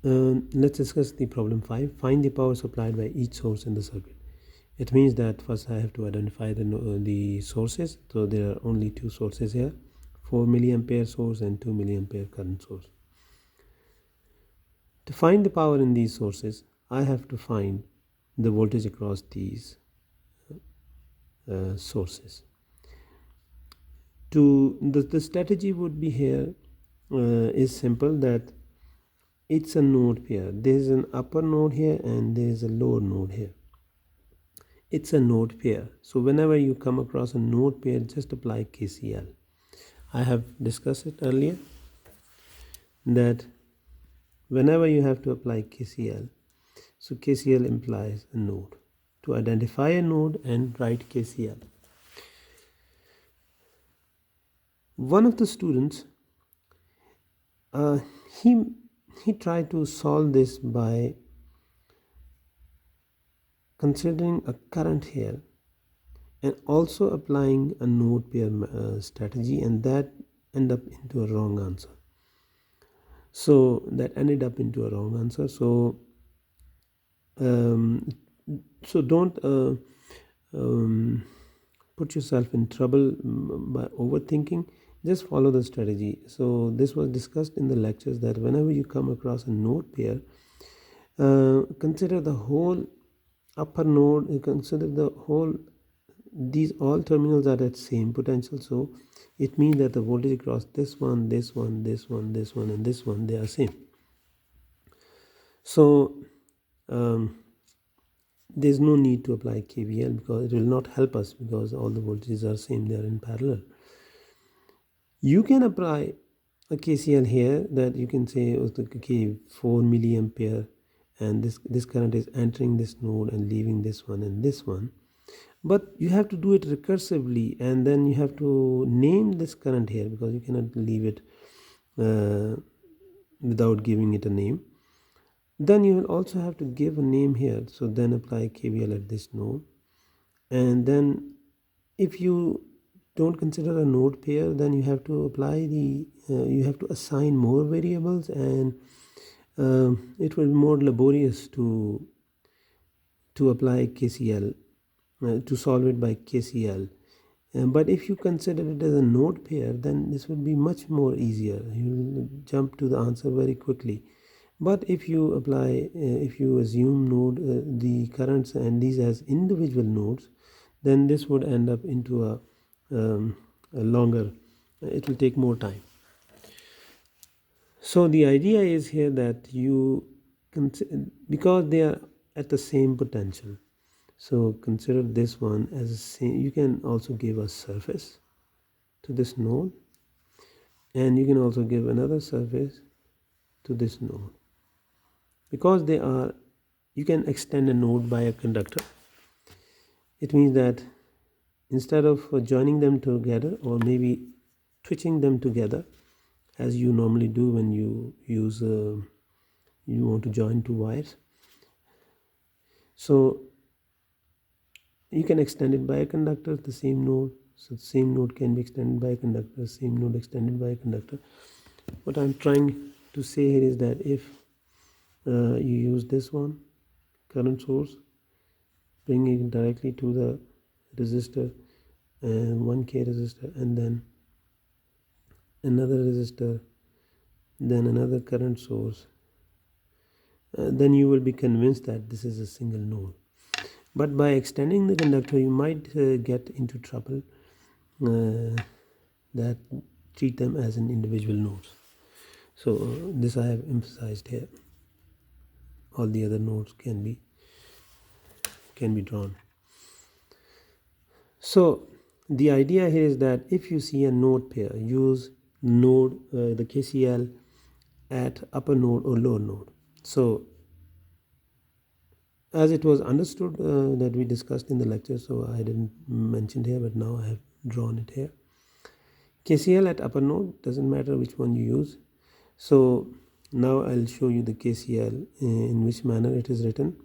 Let's discuss the problem 5. Find the power supplied by each source in the circuit. It means that first I have to identify the sources. So there are only two sources here, 4 milliampere source and 2 milliampere current source. To find the power in these sources, I have to find the voltage across these sources. The strategy would be here is simple, that it's a node pair. There is an upper node here and there is a lower node here. It's a node pair. So whenever you come across a node pair, just apply KCL. I have discussed it earlier that whenever you have to apply KCL, so KCL implies a node. To identify a node and write KCL. One of the students, he tried to solve this by considering a current here and also applying a node pair strategy, and that ended up into a wrong answer. So don't put yourself in trouble by overthinking. Just follow the strategy. So this was discussed in the lectures, that whenever you come across a node pair, consider the whole upper node, consider the whole, these all terminals are at same potential. So it means that the voltage across this one, this one, this one, this one, and this one, they are same. So there's no need to apply KVL because it will not help us, because all the voltages are same, they are in parallel. You can apply a KCL here, that you can say, okay, 4 milliampere, and this current is entering this node and leaving this one and this one. But you have to do it recursively, and then you have to name this current here, because you cannot leave it without giving it a name. Then you will also have to give a name here. So then apply KVL at this node. And then if you don't consider a node pair, then you have to apply you have to assign more variables, and it will be more laborious to apply KCL, to solve it by KCL. But if you consider it as a node pair, then this will be much more easier. You will jump to the answer very quickly. But if you apply, if you assume the currents and these as individual nodes, then this would end up into a longer, it will take more time. So the idea is here that you because they are at the same potential, so consider this one as a same. You can also give a surface to this node, and you can also give another surface to this node. Because they are, you can extend a node by a conductor. It means that instead of joining them together, or maybe twitching them together as you normally do when you use you want to join two wires, so you can extend it by a conductor, the same node. So the same node can be extended by a conductor, same node extended by a conductor. What I'm trying to say here is that if you use this one current source, bring it directly to the resistor, 1K resistor, and then another resistor, then another current source, then you will be convinced that this is a single node. But by extending the conductor, you might get into trouble that treat them as an individual nodes. So this I have emphasized here. All the other nodes can be drawn. So the idea here is that if you see a node pair, use the KCL at upper node or lower node. So as it was understood that we discussed in the lecture, so I didn't mention here, but now I have drawn it here. KCL at upper node, doesn't matter which one you use. So now I'll show you the KCL in which manner it is written.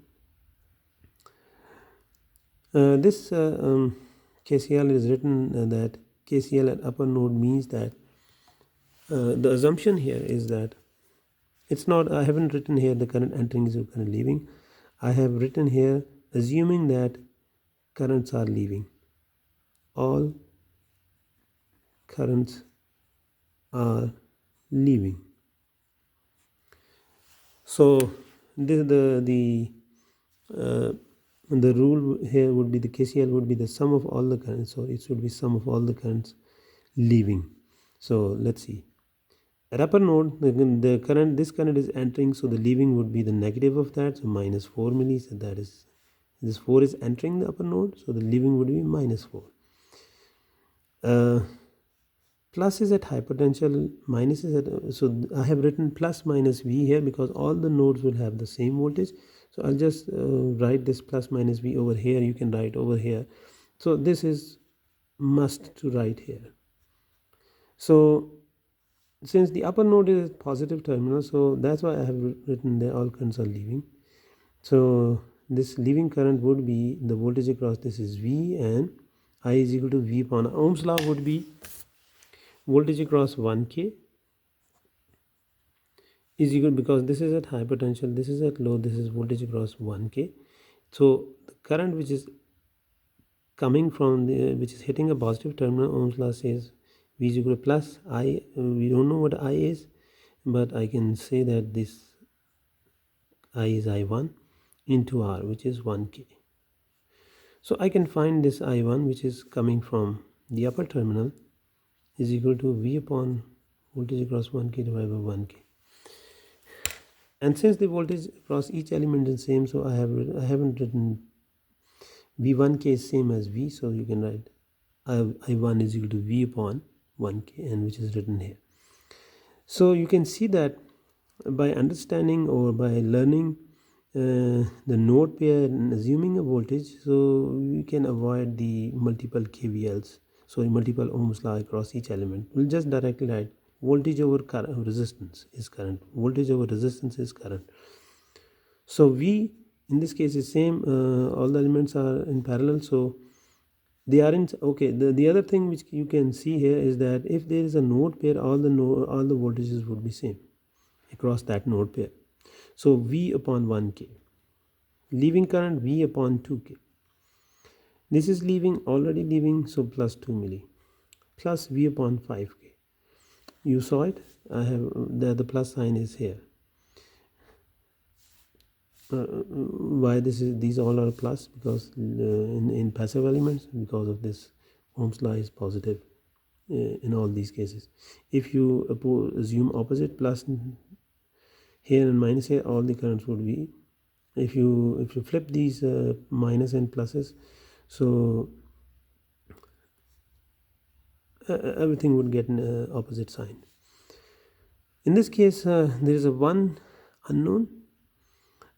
This KCL is written that KCL at upper node means that the assumption here is that It's not, I haven't written here the current entering is current leaving. I have written here assuming that currents are leaving. All currents are leaving. So the rule here would be, the KCL would be the sum of all the currents. So it should be sum of all the currents leaving. So let's see. At upper node, the current, this current is entering, so the leaving would be the negative of that, so minus 4 milli. So that is, this 4 is entering the upper node, so the leaving would be minus 4. Plus is at high potential, minus is at, so I have written plus minus V here because all the nodes will have the same voltage. So I'll just write this plus minus V over here. You can write over here. So this is must to write here. So since the upper node is positive terminal, so that's why I have written there all currents are leaving. So this leaving current would be the voltage across this is V, and I is equal to V upon Ohm's law would be voltage across 1K is equal, because this is at high potential, this is at low, this is voltage across 1K. So the current which is coming from the, which is hitting a positive terminal, Ohm's law says V is equal to plus I. We don't know what I is, but I can say that this I is I1 into R, which is 1K. So I can find this I1 which is coming from the upper terminal is equal to V upon voltage across 1K divided by 1K. And since the voltage across each element is same, so I haven't written V1K is same as V, so you can write I1 is equal to V upon 1K, and which is written here. So you can see that by understanding or by learning the node pair and assuming a voltage, so we can avoid the multiple KVLs, so multiple Ohm's law across each element. We'll just directly write voltage over resistance is current, voltage over resistance is current. So V in this case is same, all the elements are in parallel, so they are in, okay. The other thing which you can see here is that if there is a node pair, all the voltages would be same across that node pair. So V upon 1K, leaving current V upon 2K. This is leaving, already leaving, so plus 2 milli, plus V upon 5K. You saw it, I have the plus sign is here. Why this is, these all are plus, because in passive elements, because of this Ohm's law is positive in all these cases. If you assume opposite, plus here and minus here, all the currents would be, if you flip these minus and pluses, so everything would get an opposite sign. In this case, there is a one unknown.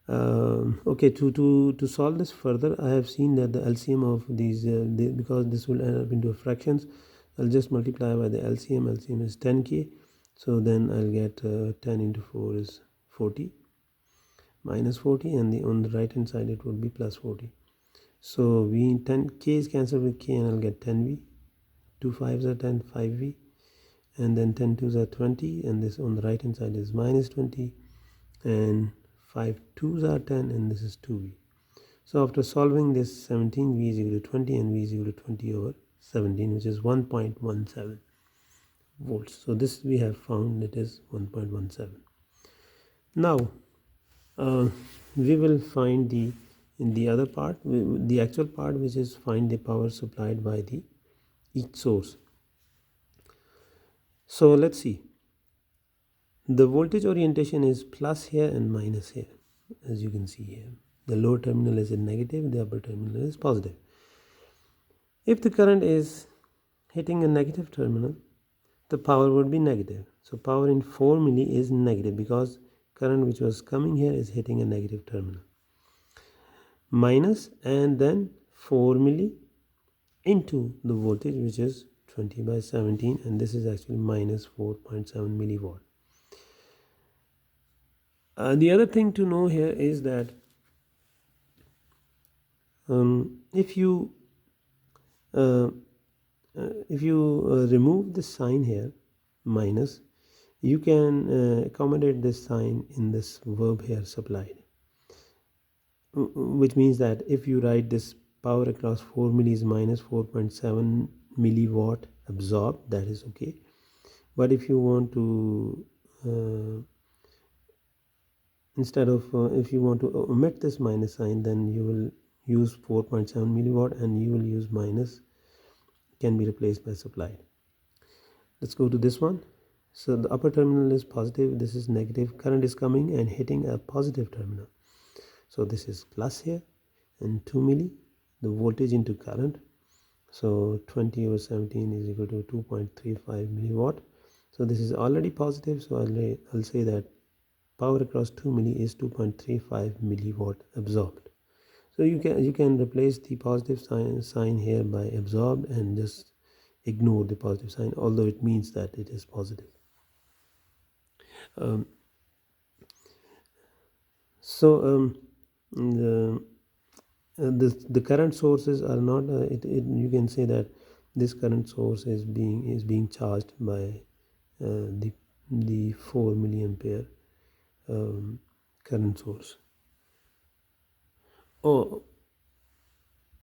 Okay, to solve this further, I have seen that the LCM of these, because this will end up into fractions, I'll just multiply by the LCM. LCM is 10K, so then I'll get 10 into 4 is 40, minus 40, and on the right hand side it would be plus 40. So V 10K is cancelled with K, and I'll get 10V. 2 5s are 10, 5V, and then 10 2s are 20, and this on the right hand side is minus 20, and 5 2s are 10, and this is 2V. So after solving this, 17V is equal to 20, and V is equal to 20 over 17, which is 1.17 volts. So this we have found, it is 1.17. Now we will find in the other part, the actual part, which is find the power supplied by the each source. So let's see. The voltage orientation is plus here and minus here, as you can see here. The lower terminal is in negative, the upper terminal is positive. If the current is hitting a negative terminal, the power would be negative. So power in 4 milli is negative, because current which was coming here is hitting a negative terminal. Minus, and then 4 milli into the voltage, which is 20 by 17, and this is actually minus 4.7 milliwatt. The other thing to know here is that if you remove the sign here, minus, You can accommodate this sign in this verb here, supplied, which means that if you write this power across 4 milli is minus 4.7 milliwatt absorbed, that is okay. But if you want to instead of if you want to omit this minus sign, then you will use 4.7 milliwatt and you will use minus, can be replaced by supplied. Let's go to this one. So the upper terminal is positive, this is negative, current is coming and hitting a positive terminal. So this is plus here and 2 milli, the voltage into current. So 20 over 17 is equal to 2.35 milliwatt. So this is already positive, so I'll say that power across 2 milli is 2.35 milliwatt absorbed. So you can replace the positive sign here by absorbed and just ignore the positive sign, although it means that it is positive. Um, so the current sources are not you can say that this current source is being charged by the 4 milliampere current source. Oh,